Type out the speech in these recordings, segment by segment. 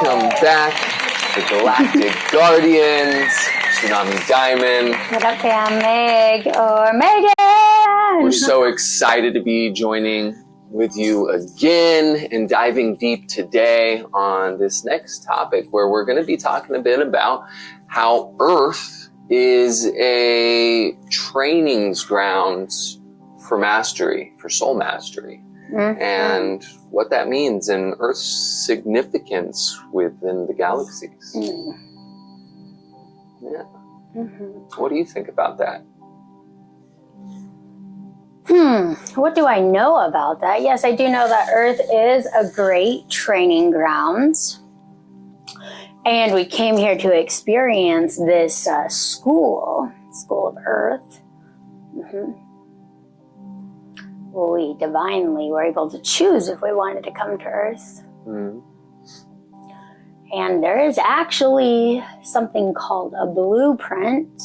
Welcome back to the Galactic Guardians, Tsunami Diamond. What up, fam? Meg or Megan? We're so excited to be joining with you again and diving deep today on this next topic where we're going to be talking a bit about how Earth is a training grounds for mastery, for soul mastery. Mm-hmm. And what that means and Earth's significance within the galaxies. Mm. Yeah. Mm-hmm. What do you think about that? What do I know about that? Yes, I do know that Earth is a great training grounds. And we came here to experience this school of Earth. Mm-hmm. We divinely were able to choose if we wanted to come to Earth. Mm. And there is actually something called a blueprint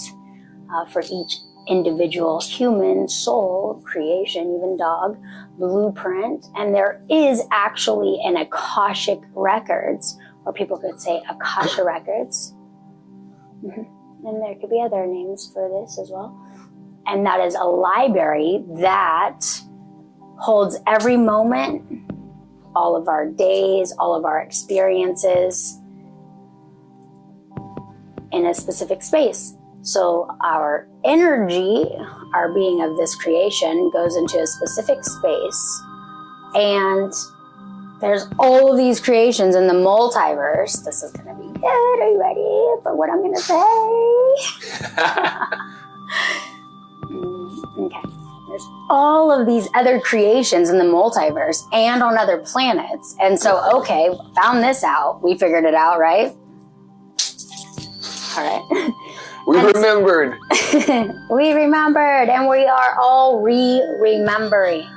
for each individual human soul, creation, even dog, blueprint. And there is actually an Akashic records, or people could say Akasha records. Mm-hmm. And there could be other names for this as well. And that is a library that holds every moment, all of our days, all of our experiences in a specific space. So our energy, our being of this creation, goes into a specific space. And there's all of these creations in the multiverse. This is going to be good. Are you ready for what I'm going to say? Okay. There's all of these other creations in the multiverse and on other planets. And so, okay, found this out. We figured it out, right? All right. We remembered. We remembered, and we are all remembering.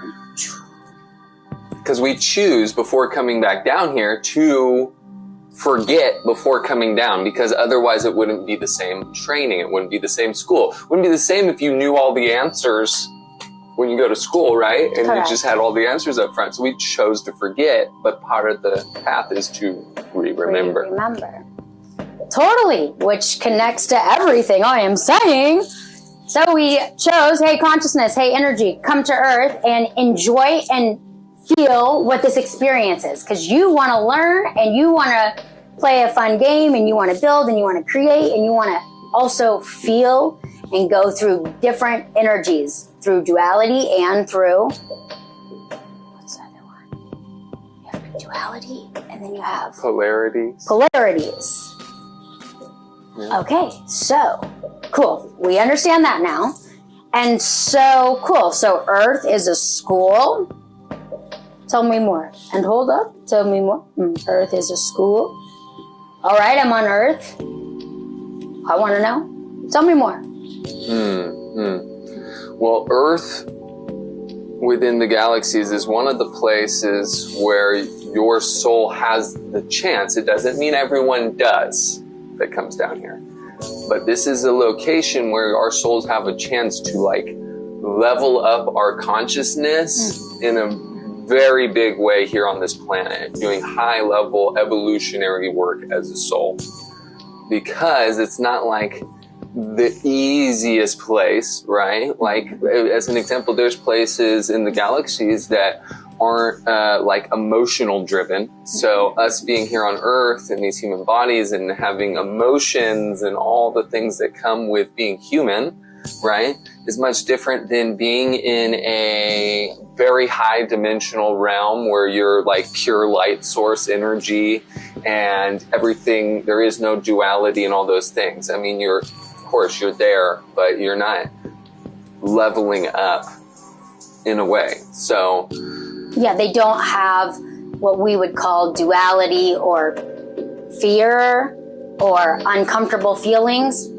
Because we choose before coming back down here to forget before coming down, because otherwise it wouldn't be the same training. It wouldn't be the same school. It wouldn't be the same if you knew all the answers when you go to school, right? And Correct. You just had all the answers up front. So we chose to forget, but part of the path is to remember. Remember. Totally, which connects to everything I am saying. So we chose, hey, consciousness, hey, energy, come to Earth and enjoy and feel what this experience is. Because you want to learn and you want to play a fun game and you want to build and you want to create and you want to also feel and go through different energies, through duality and through, what's the other one? You have duality and then you have polarities. Yeah. Okay, so cool. We understand that now. And so cool. So Earth is a school. Tell me more. And hold up. Tell me more. Earth is a school. All right, I'm on Earth. I want to know. Tell me more. Well, Earth within the galaxies is one of the places where your soul has the chance. It doesn't mean everyone does that comes down here. But this is a location where our souls have a chance to level up our consciousness in a very big way here on this planet, doing high level evolutionary work as a soul. Because it's not like the easiest place, right? Like, as an example, there's places in the galaxies that aren't emotional driven. So us being here on Earth in these human bodies and having emotions and all the things that come with being human, right, is much different than being in a very high dimensional realm where you're like pure light source energy and everything. There is no duality and all those things. I mean, of course you're there, but you're not leveling up in a way. So yeah, they don't have what we would call duality or fear or uncomfortable feelings.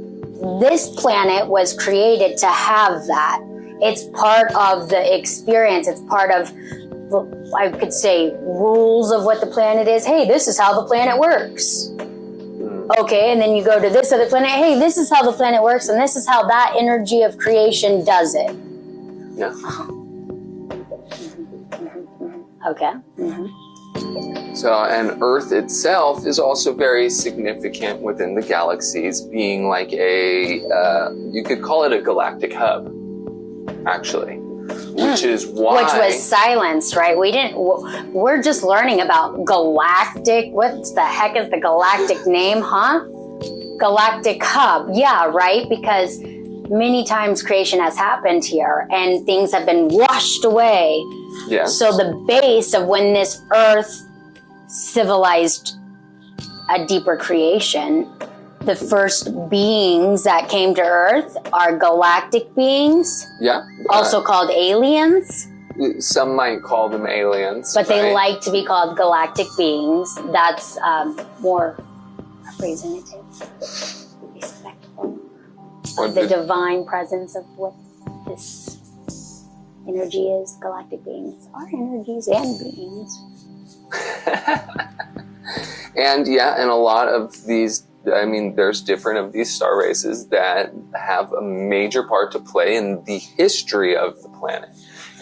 This planet was created to have that. It's part of the experience. It's part of, I could say, rules of what the planet is. Hey, this is how the planet works. Okay, and then you go to this other planet. Hey, this is how the planet works, and this is how that energy of creation does it. Yeah. Okay. Mm-hmm. So, and Earth itself is also very significant within the galaxies, being like you could call it a galactic hub, actually, which is why... Which was silenced, right? We're just learning about galactic. What the heck is the galactic name, huh? Galactic hub. Yeah, right? Because many times creation has happened here and things have been washed away. Yes. So the base of when this Earth civilized a deeper creation, the first beings that came to Earth are galactic beings. Yeah. Also called aliens. Some might call them aliens. But they like to be called galactic beings. That's more representative, respectful of the divine presence of what this energy is. Galactic beings are energies and beings. And a lot of these, there's different of these star races that have a major part to play in the history of the planet.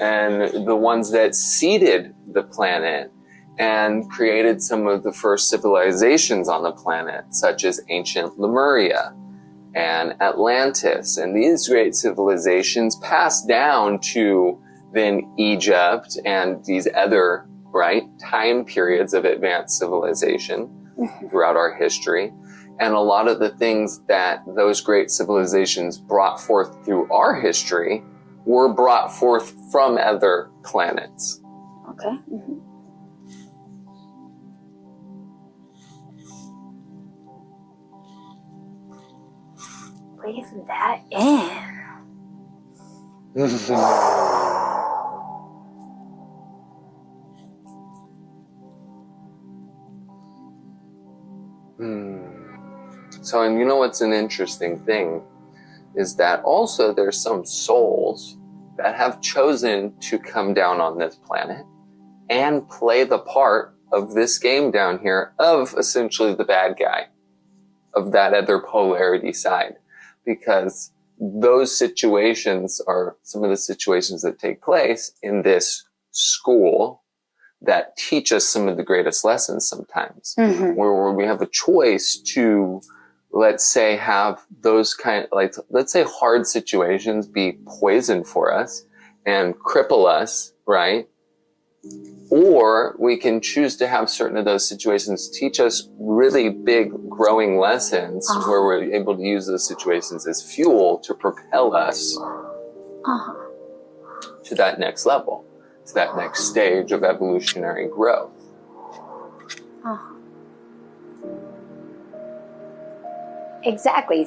And the ones that seeded the planet and created some of the first civilizations on the planet, such as ancient Lemuria and Atlantis. And these great civilizations passed down to then Egypt and these other time periods of advanced civilization throughout our history. And a lot of the things that those great civilizations brought forth through our history were brought forth from other planets. Okay. Breathe that in. So, and you know what's an interesting thing is that also there's some souls that have chosen to come down on this planet and play the part of this game down here of essentially the bad guy, of that other polarity side, because those situations are some of the situations that take place in this school that teach us some of the greatest lessons sometimes, where we have a choice to, let's say, have those let's say hard situations be poison for us and cripple us, right? Or we can choose to have certain of those situations teach us really big growing lessons where we're able to use those situations as fuel to propel us to that next level, to that next stage of evolutionary growth. Exactly.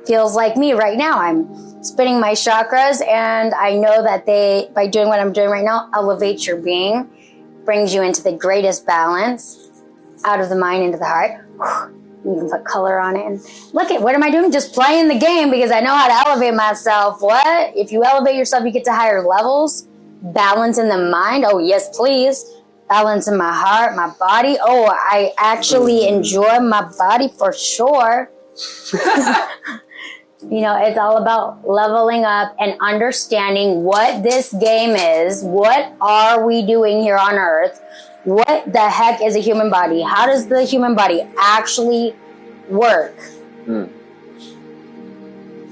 Feels like me right now. I'm spinning my chakras, and I know that by doing what I'm doing right now, elevates your being, brings you into the greatest balance, out of the mind into the heart. You can put color on it. And look at, what am I doing? Just playing the game because I know how to elevate myself. What? If you elevate yourself, you get to higher levels. Balance in the mind. Oh, yes, please. Balance in my heart, my body. Oh, I actually enjoy my body for sure. It's all about leveling up and understanding what this game is. What are we doing here on Earth? What the heck is a human body? How does the human body actually work?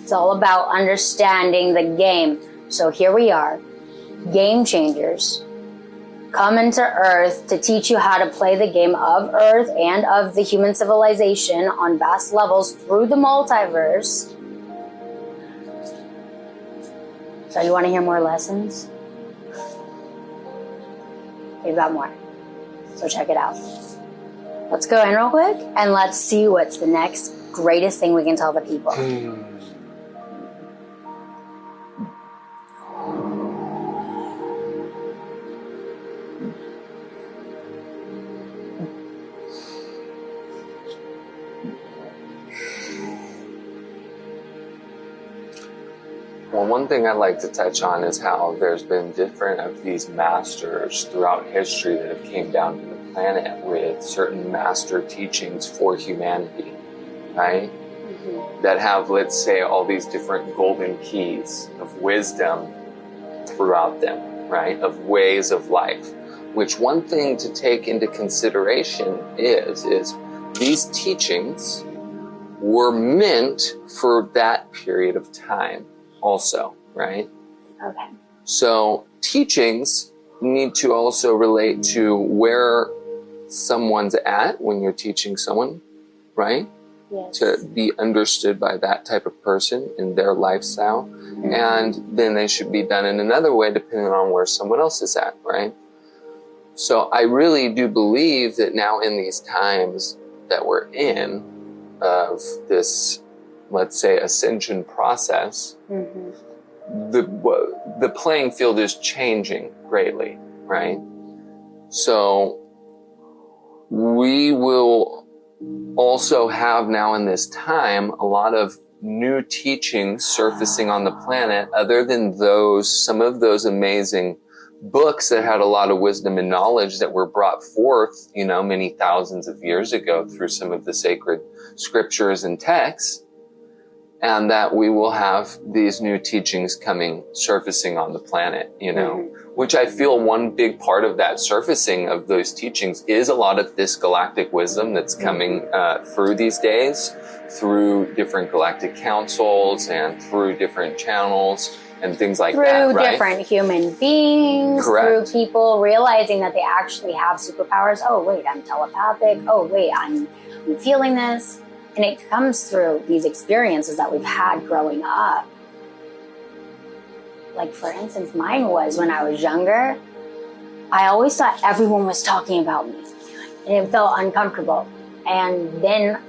It's all about understanding the game. So here we are, game changers, coming to Earth to teach you how to play the game of Earth and of the human civilization on vast levels through the multiverse. So you want to hear more lessons? We've got more. So check it out. Let's go in real quick and let's see what's the next greatest thing we can tell the people. Well, one thing I'd like to touch on is how there's been different of these masters throughout history that have came down to the planet with certain master teachings for humanity, right? That have, let's say, all these different golden keys of wisdom throughout them, right? Of ways of life. which one thing to take into consideration is these teachings were meant for that period of time also, right? Okay. So teachings need to also relate to where someone's at when you're teaching someone, right? Yes. To be understood by that type of person in their lifestyle. Mm-hmm. And then they should be done in another way depending on where someone else is at, right? So I really do believe that now in these times that we're in of this, let's say, ascension process, mm-hmm. the playing field is changing greatly, right? So we will also have now in this time a lot of new teachings surfacing on the planet other than some of those amazing books that had a lot of wisdom and knowledge that were brought forth, many thousands of years ago through some of the sacred scriptures and texts, and that we will have these new teachings surfacing on the planet, mm-hmm. which I feel one big part of that surfacing of those teachings is a lot of this galactic wisdom that's coming through these days, through different galactic councils and through different channels and things like that, right? Through different human beings, correct. Through people realizing that they actually have superpowers. Oh, wait, I'm telepathic. Oh, wait, I'm feeling this. And it comes through these experiences that we've had growing up. Like, for instance, mine was when I was younger, I always thought everyone was talking about me. And it felt uncomfortable. And then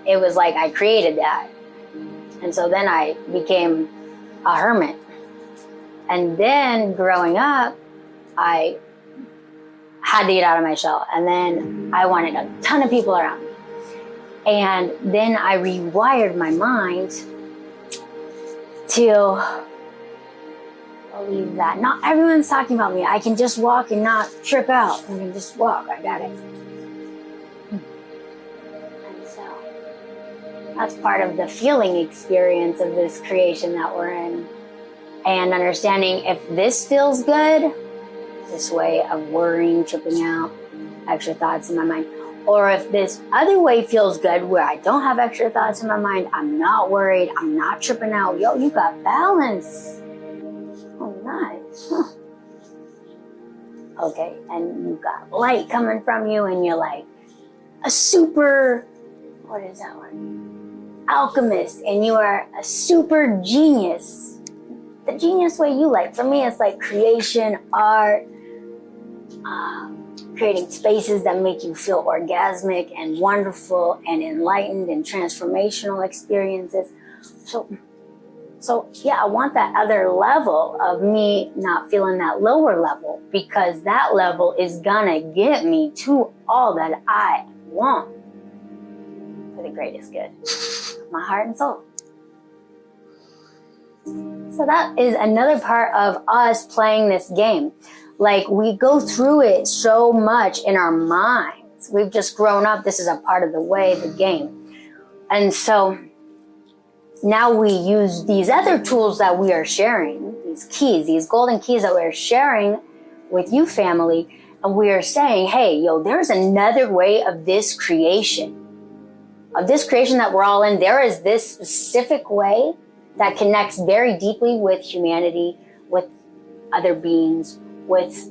it was like I created that. And so then I became a hermit. And then growing up, I had to get out of my shell. And then I wanted a ton of people around me. And then I rewired my mind to believe that not everyone's talking about me. I can just walk and not trip out. I can just walk. I got it. And so that's part of the feeling experience of this creation that we're in. And understanding if this feels good, this way of worrying, tripping out, extra thoughts in my mind, or if this other way feels good where I don't have extra thoughts in my mind, I'm not worried, I'm not tripping out. Yo, you got balance. Oh, nice. Huh. Okay, and you got light coming from you and you're like a super, what is that one? Alchemist, and you are a super genius. The genius way you like. For me, it's like creation, art, creating spaces that make you feel orgasmic and wonderful and enlightened and transformational experiences. So yeah, I want that other level of me not feeling that lower level, because that level is gonna get me to all that I want for the greatest good, my heart and soul. So that is another part of us playing this game. Like, we go through it so much in our minds. We've just grown up. This is a part of the game. And so now we use these other tools that we are sharing, these keys, these golden keys that we're sharing with you, family. And we are saying, hey, there's another way of this creation that we're all in. There is this specific way that connects very deeply with humanity, with other beings, with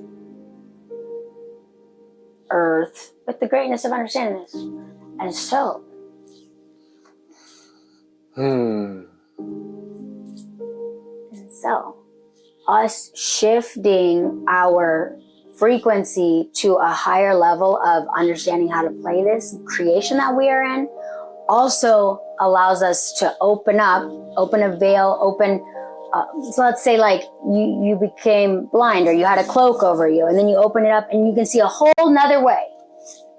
Earth, with the greatness of understanding this. And so, us shifting our frequency to a higher level of understanding how to play this creation that we are in also allows us to open a veil, so let's say like you became blind or you had a cloak over you, and then you open it up and you can see a whole nother way.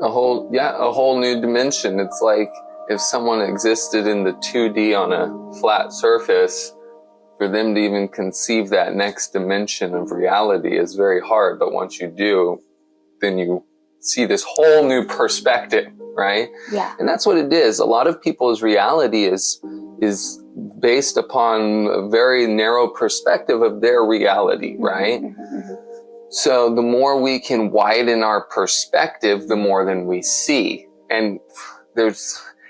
A whole new dimension. It's like if someone existed in the 2D on a flat surface, for them to even conceive that next dimension of reality is very hard. But once you do, then you see this whole new perspective, right? Yeah. And that's what it is. A lot of people's reality is based upon a very narrow perspective of their reality, right? So the more we can widen our perspective, the more than we see. And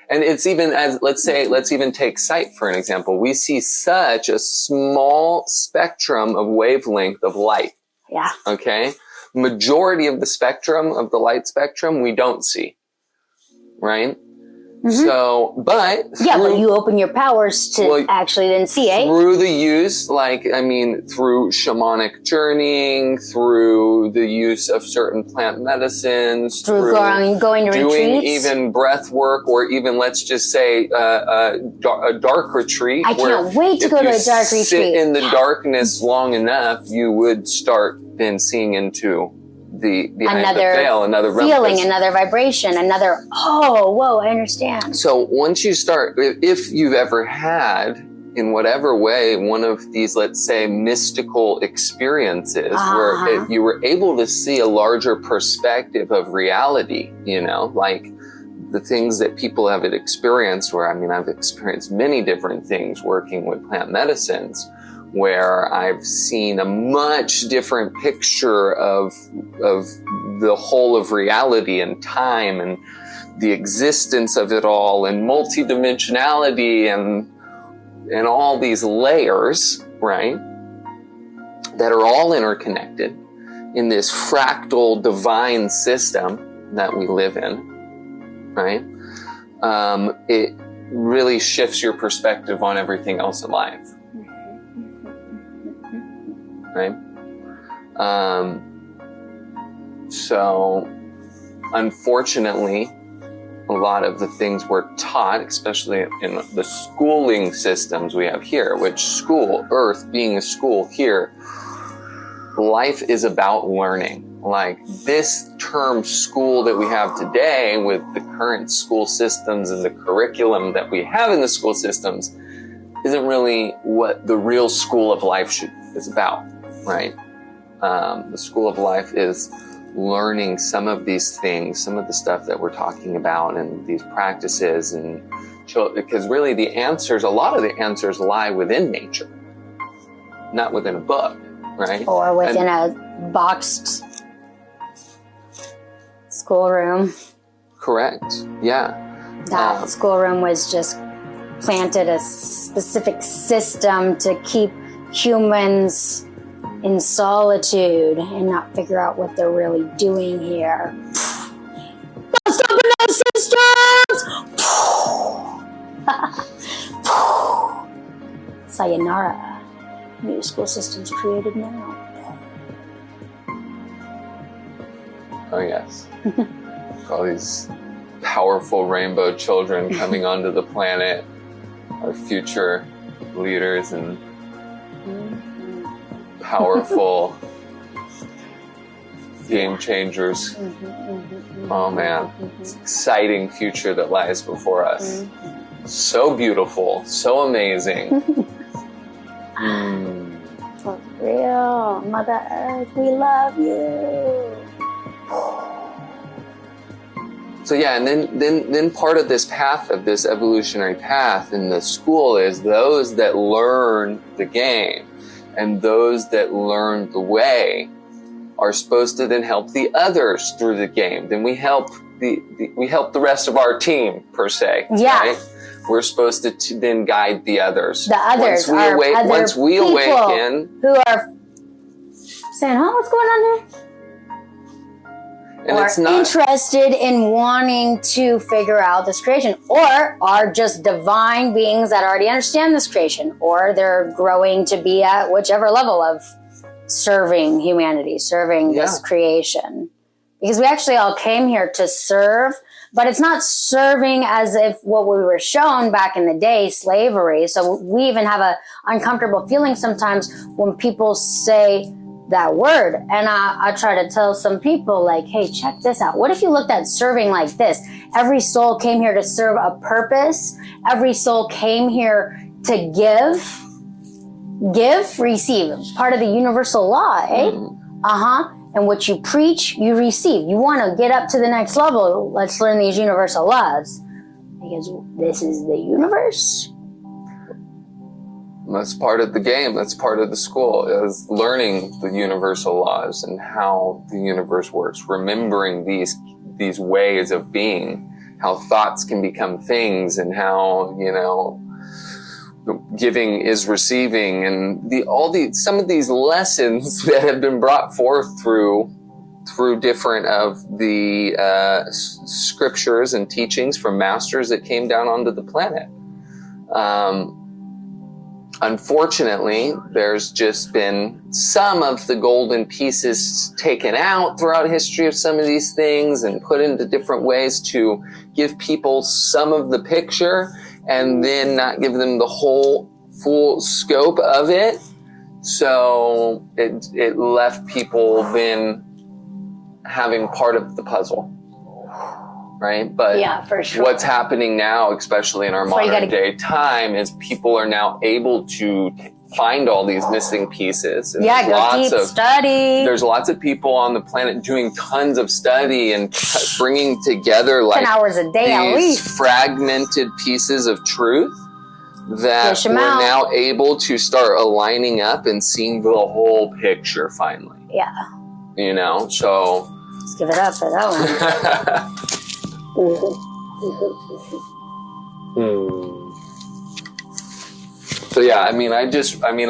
it's even as, let's even take sight for an example. We see such a small spectrum of wavelength of light. Yeah. Okay. Majority of the spectrum of the light spectrum, we don't see. Right? So, but you open your powers to actually then see, eh? Through the use, through shamanic journeying, through the use of certain plant medicines, through going to doing retreats, even breath work, or even, let's just say, a dark retreat. I can't wait to go to a dark retreat. Sit in the darkness long enough, you would start then seeing into behind the veil, another feeling, another vibration, another, I understand. So once you start, if you've ever had, in whatever way, one of these, let's say, mystical experiences where you were able to see a larger perspective of reality, like the things that people have experienced, where, I've experienced many different things working with plant medicines, where I've seen a much different picture of the whole of reality and time and the existence of it all and multidimensionality and all these layers, right? That are all interconnected in this fractal divine system that we live in, right? It really shifts your perspective on everything else in life. Right? So, unfortunately, a lot of the things we're taught, especially in the schooling systems we have here, Earth being a school here, life is about learning. Like this term school that we have today with the current school systems and the curriculum that we have in the school systems isn't really what the real school of life is about. Right? The school of life is learning some of these things, some of the stuff that we're talking about and these practices, and because really a lot of the answers lie within nature, not within a book, right? Or within a boxed schoolroom. Correct. Yeah. That schoolroom was just planted a specific system to keep humans in solitude and not figure out what they're really doing here. Bust open those systems! Sayonara. New school systems created now. Oh yes. All these powerful rainbow children coming onto the planet, our future leaders and powerful game changers. Oh man, it's an exciting future that lies before us. So beautiful, so amazing. For real, Mother Earth, we love you. So yeah, and then part of this path, of this evolutionary path in the school, is those that learn the game and those that learn the way are supposed to then help the others through the game. Then we help the rest of our team, per se. Yeah. Right? We're supposed to then guide the others. The others once we awaken, who are saying, what's going on here? And or it's not interested in wanting to figure out this creation, or are just divine beings that already understand this creation, or they're growing to be at whichever level of serving humanity, serving this creation. Because we actually all came here to serve, but it's not serving as if what we were shown back in the day, slavery. So we even have a uncomfortable feeling sometimes when people say that word. And I try to tell some people, like, hey, check this out. What if you looked at serving like this? Every soul came here to serve a purpose. Every soul came here to give, receive. Part of the universal law, eh? And what you preach, you receive. You want to get up to the next level, let's learn these universal laws. Because this is the universe. That's part of the game. That's part of the school, is learning the universal laws and how the universe works, remembering these ways of being, how thoughts can become things, and how, giving is receiving, and some of these lessons that have been brought forth through different of the scriptures and teachings from masters that came down onto the planet. Unfortunately, there's just been some of the golden pieces taken out throughout history of some of these things and put into different ways to give people some of the picture and then not give them the whole full scope of it. So it left people then having part of the puzzle. Right? But yeah, for sure. What's happening now, especially in our modern day time, is people are now able to find all these missing pieces. And study. There's lots of people on the planet doing tons of study and bringing together 10 hours a day at least, fragmented pieces of truth that we're now able to start aligning up and seeing the whole picture finally. Yeah. So let's give it up for that one. So yeah, I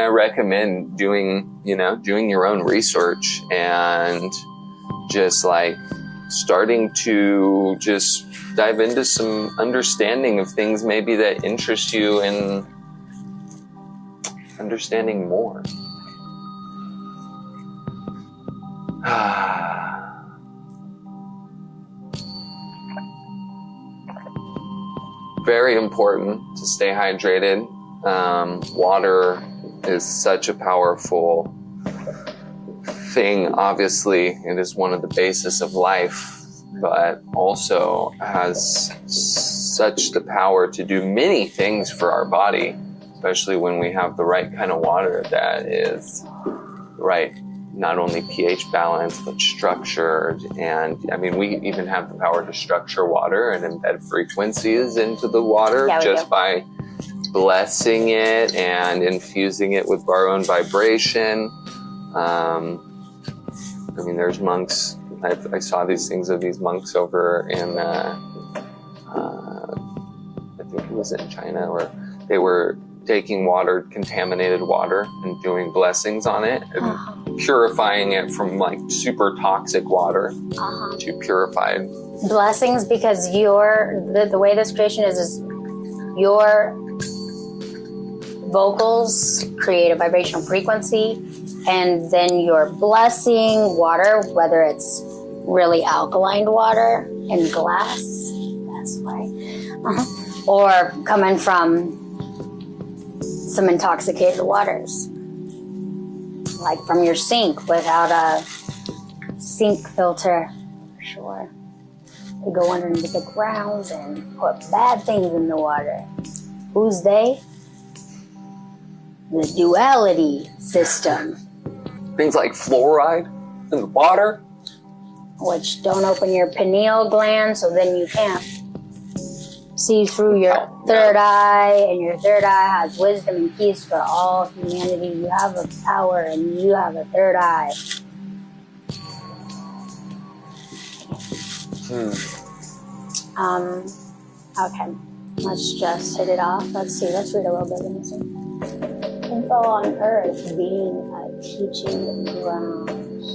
recommend doing your own research and just starting to just dive into some understanding of things maybe that interest you in understanding more. Very important to stay hydrated. Water is such a powerful thing. Obviously, it is one of the basis of life, but also has such the power to do many things for our body, especially when we have the right kind of water that is right, not only pH balanced, but structured. And we even have the power to structure water and embed frequencies into the water by blessing it and infusing it with our own vibration. There's monks. I saw these things of these monks over in, I think it was in China, where they were taking contaminated water, and doing blessings on it and purifying it from super toxic water to purified blessings, because the way this creation is your vocals create a vibrational frequency, and then you're blessing water, whether it's really alkaline water in glass, that's why, or coming from some intoxicated waters, like from your sink without a sink filter. For sure, they go underneath the ground and put bad things in the water. Who's they? The duality system. Things like fluoride in the water, which don't open your pineal gland, so then you can't see through your third eye, and your third eye has wisdom and peace for all humanity. You have a power, and you have a third eye. Okay, let's just hit it off. Let's read a little bit of this. Info on Earth being a teaching grounds.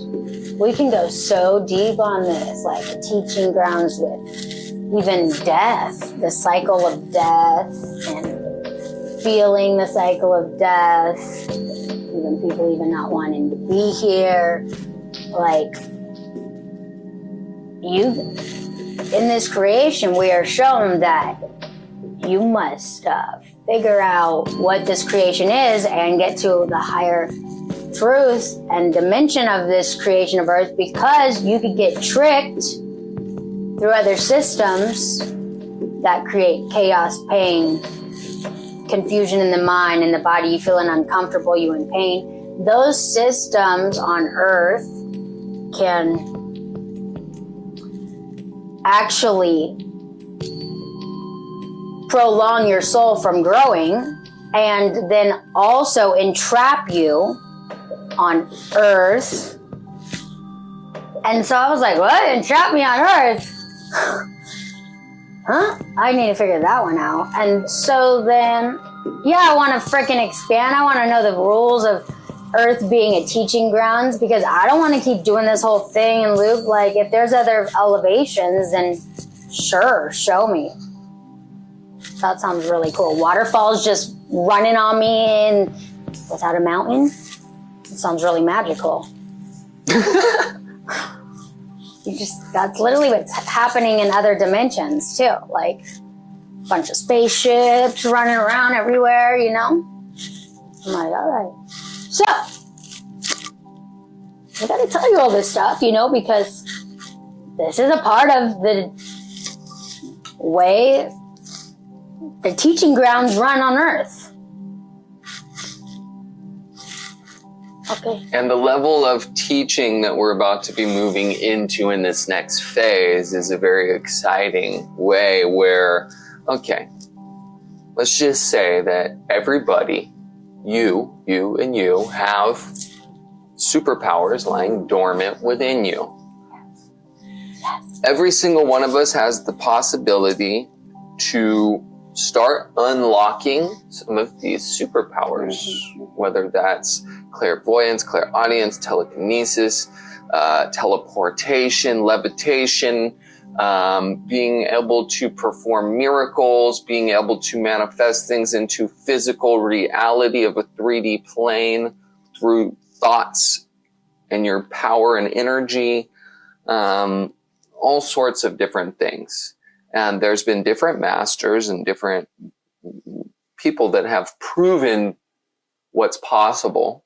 We can go so deep on this, like a teaching grounds with even death, the cycle of death, and feeling the cycle of death, even people even not wanting to be here. In this creation, we are shown that you must figure out what this creation is and get to the higher truth and dimension of this creation of Earth, because you could get tricked through other systems that create chaos, pain, confusion in the mind, in the body. You feeling uncomfortable, you in pain. Those systems on Earth can actually prolong your soul from growing and then also entrap you on Earth. And so I was like, what? Entrap me on Earth? Huh? I need to figure that one out. And so then, yeah, I want to freaking expand. I want to know the rules of Earth being a teaching grounds, because I don't want to keep doing this whole thing in loop. Like, if there's other elevations, then sure, show me. That sounds really cool. Waterfalls just running on me and without a mountain. It sounds really magical. That's literally what's happening in other dimensions too. Like a bunch of spaceships running around everywhere, you know? I'm like, all right. So, I gotta tell you all this stuff, you know, because this is a part of the way the teaching grounds run on Earth. Okay. And the level of teaching that we're about to be moving into in this next phase is a very exciting way where, okay, let's just say that everybody, you, and you, have superpowers lying dormant within you. Yes. Every single one of us has the possibility to start unlocking some of these superpowers, whether that's clairvoyance, clairaudience, telekinesis, teleportation, levitation, being able to perform miracles, being able to manifest things into physical reality of a 3D plane through thoughts and your power and energy, all sorts of different things. And there's been different masters and different people that have proven what's possible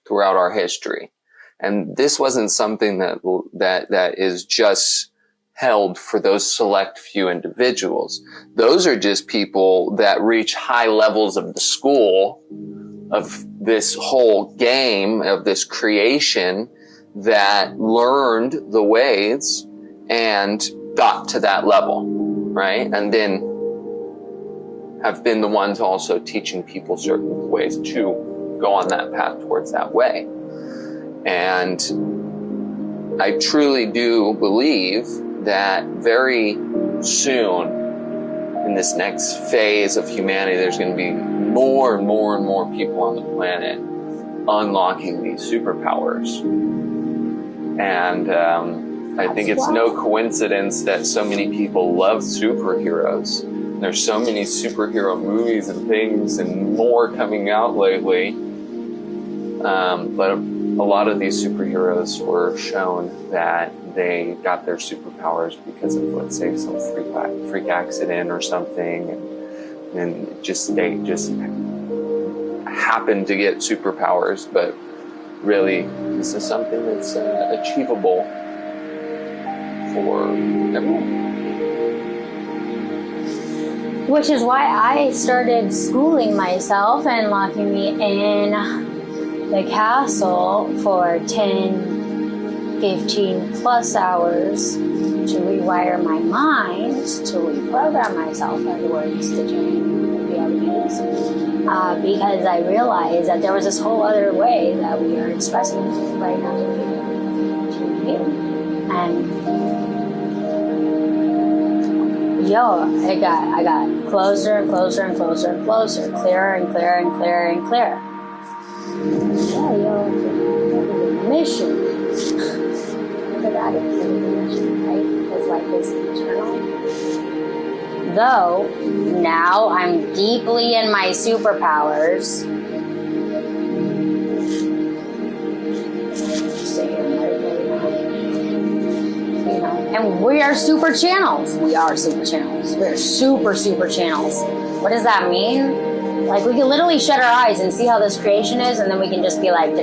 throughout our history. And this wasn't something that is just held for those select few individuals. Those are just people that reach high levels of the school of this whole game, of this creation, that learned the ways and got to that level, right? And then have been the ones also teaching people certain ways to go on that path towards that way. And I truly do believe that very soon in this next phase of humanity, there's going to be more and more and more people on the planet unlocking these superpowers. And I think it's no coincidence that so many people love superheroes. There's so many superhero movies and things and more coming out lately. But a lot of these superheroes were shown that they got their superpowers because of, let's say, some freak accident or something, and they just happened to get superpowers. But really, this is something that's achievable for everyone. Which is why I started schooling myself and locking me in the castle for 10, 15 plus hours to rewire my mind, to reprogram myself, in other words, to change realities. Because I realized that there was this whole other way that we are expressing right now to you. And I got closer and closer and closer and closer, clearer and clearer and clearer and clearer. Yeah, the mission. Look at that, it's the mission, right? Because life is eternal. Though, now I'm deeply in my superpowers. And we are super channels. We are super channels. We're super channels. What does that mean? Like, we can literally shut our eyes and see how this creation is, and then we can just be like,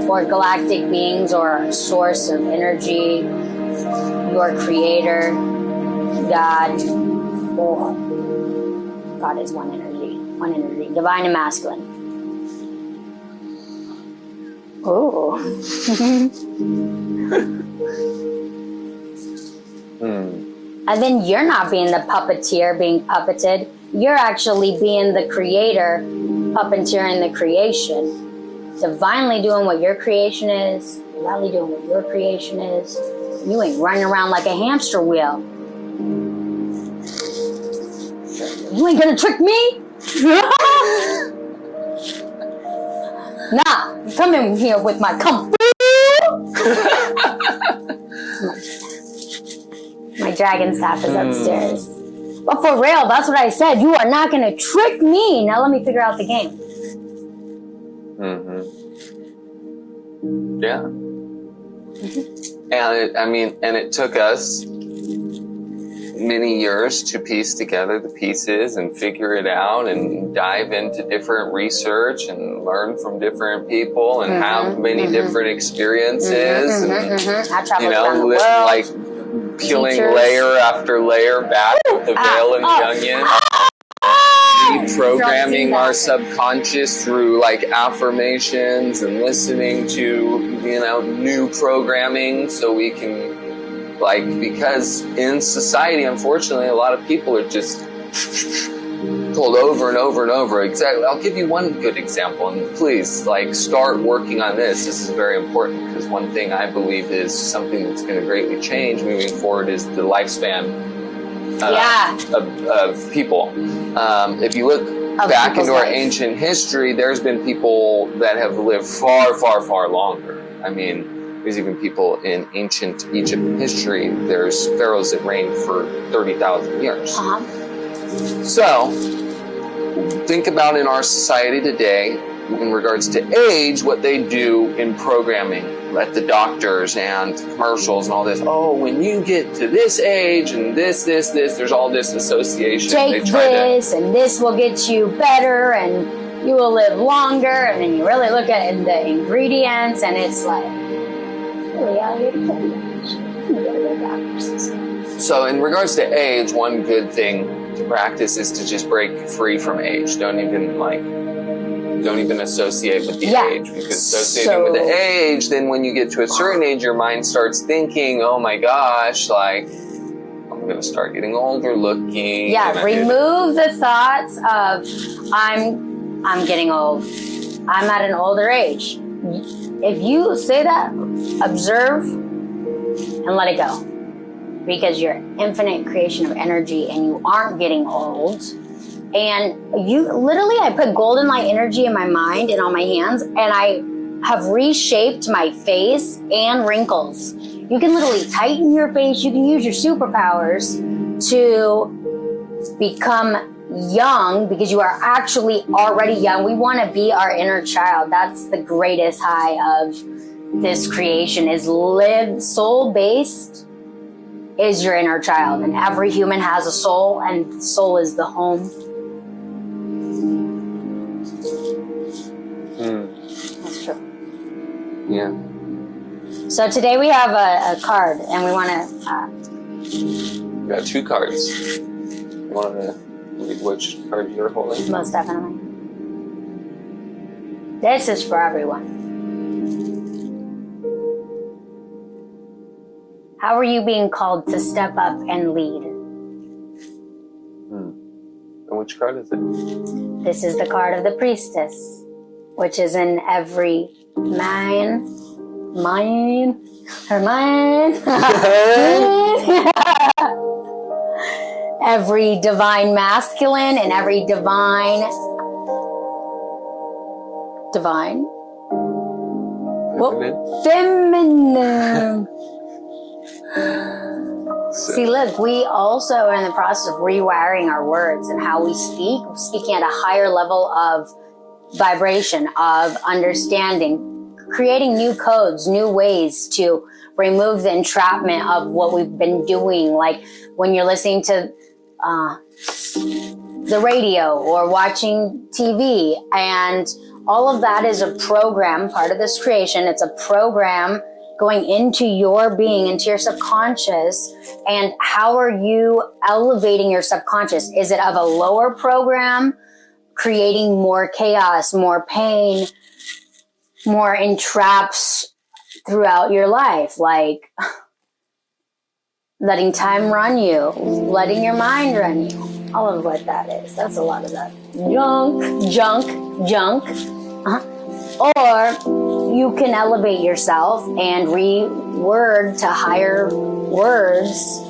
or galactic beings, or source of energy, your creator, God. Oh, God is one energy, divine and masculine. Oh. And then you're not being the puppeteer being puppeted. you're actually being the creator, puppeteering the creation, divinely doing what your creation is, divinely doing what your creation is. You ain't running around like a hamster wheel. You ain't gonna trick me? Nah, come in here with my kung fu. My dragon staff is upstairs. But for real, that's what I said. You are not gonna trick me. Now let me figure out the game. Mm-hmm. Yeah. And it took us many years to piece together the pieces and figure it out and dive into different research and learn from different people and have many different experiences and I traveled around the world. like peeling layer after layer back with the veil and the onion. Reprogramming our subconscious through like affirmations and listening to, new programming so we can, because in society, unfortunately, a lot of people are just told over and over and over. Exactly. I'll give you one good example, and please, start working on this. This is very important because one thing I believe is something that's going to greatly change moving forward is the lifespan of people. If you look back into our ancient history, there's been people that have lived far, far, far longer. I mean, there's even people in ancient Egypt history, there's pharaohs that reigned for 30,000 years. So, think about in our society today, in regards to age, what they do in programming at the doctors and commercials and all this. Oh, when you get to this age and this, there's all this association. Take this and this will get you better and you will live longer. And then you really look at the ingredients and it's like, really out here to kill you. So in regards to age, one good thing to practice is to just break free from age. Don't even associate with the age, because associating with the age, then when you get to a certain age, your mind starts thinking, oh my gosh, I'm going to start getting older looking. Yeah, remove the thoughts of, I'm getting old. I'm at an older age. If you say that, observe and let it go. Because you're infinite creation of energy and you aren't getting old. And I put golden light energy in my mind and on my hands, and I have reshaped my face and wrinkles. You can literally tighten your face. You can use your superpowers to become young, because you are actually already young. We want to be our inner child. That's the greatest high of this creation, is live soul-based is your inner child. And every human has a soul, and soul is the home. That's true. Yeah. So today we have a card, and we want to... We got two cards. You want to read which card you're holding? Most definitely. This is for everyone. How are you being called to step up and lead? And which card is it? This is the card of the priestess, which is in every mind. Every divine masculine and every divine feminine. See, look, we also are in the process of rewiring our words and how we speak, speaking at a higher level of vibration, of understanding, creating new codes, new ways to remove the entrapment of what we've been doing. Like when you're listening to the radio or watching TV, and all of that is a program, part of this creation. It's a program going into your being, into your subconscious. And how are you elevating your subconscious? Is it of a lower program, creating more chaos, more pain, more entraps throughout your life? Letting time run you, letting your mind run you. all of what that is. That's a lot of that junk. Or you can elevate yourself and reword to higher words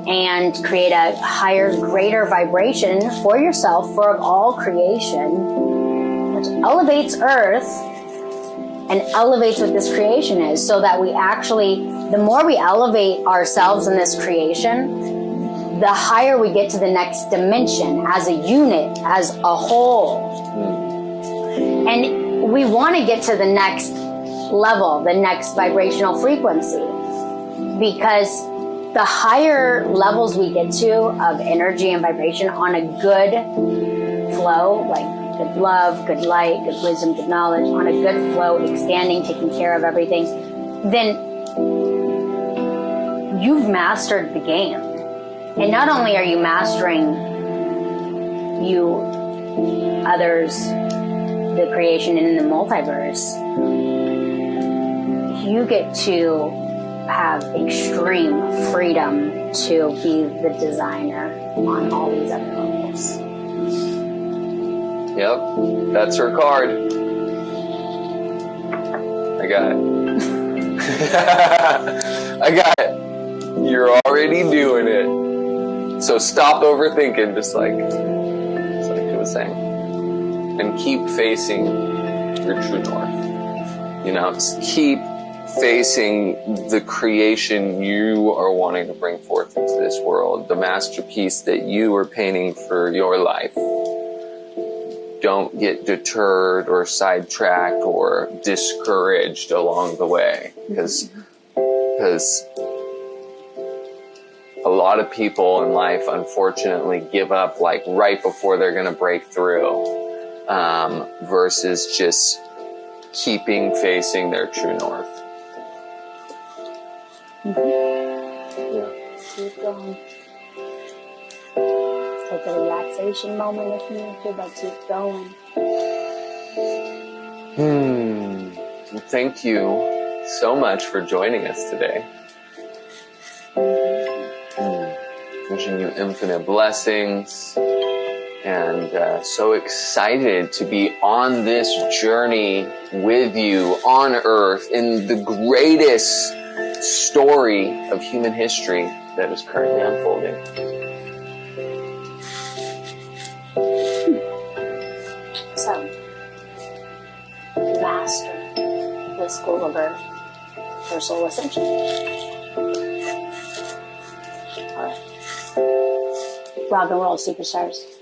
and create a higher, greater vibration for yourself, for all creation, which elevates Earth and elevates what this creation is, so that we actually, the more we elevate ourselves in this creation, the higher we get to the next dimension as a unit, as a whole. And we want to get to the next level, the next vibrational frequency, because the higher levels we get to of energy and vibration on a good flow, like good love, good light, good wisdom, good knowledge, on a good flow, expanding, taking care of everything, then you've mastered the game. And not only are you mastering you, others, the creation and in the multiverse, you get to have extreme freedom to be the designer on all these other levels. Yep, that's her card. I got it. I got it. You're already doing it. So stop overthinking, just like she was saying. And keep facing your true north. You know, just keep facing the creation you are wanting to bring forth into this world, the masterpiece that you are painting for your life. Don't get deterred or sidetracked or discouraged along the way, because a lot of people in life unfortunately give up like right before they're going to break through, versus just keeping facing their true north. Yeah. Keep going. Take a relaxation moment with me if you'd like to keep going. Well, thank you so much for joining us today. Wishing you infinite blessings, and so excited to be on this journey with you on Earth in the greatest story of human history that is currently unfolding. So, master the school of Earth for soul ascension. All right. Rock and roll, superstars.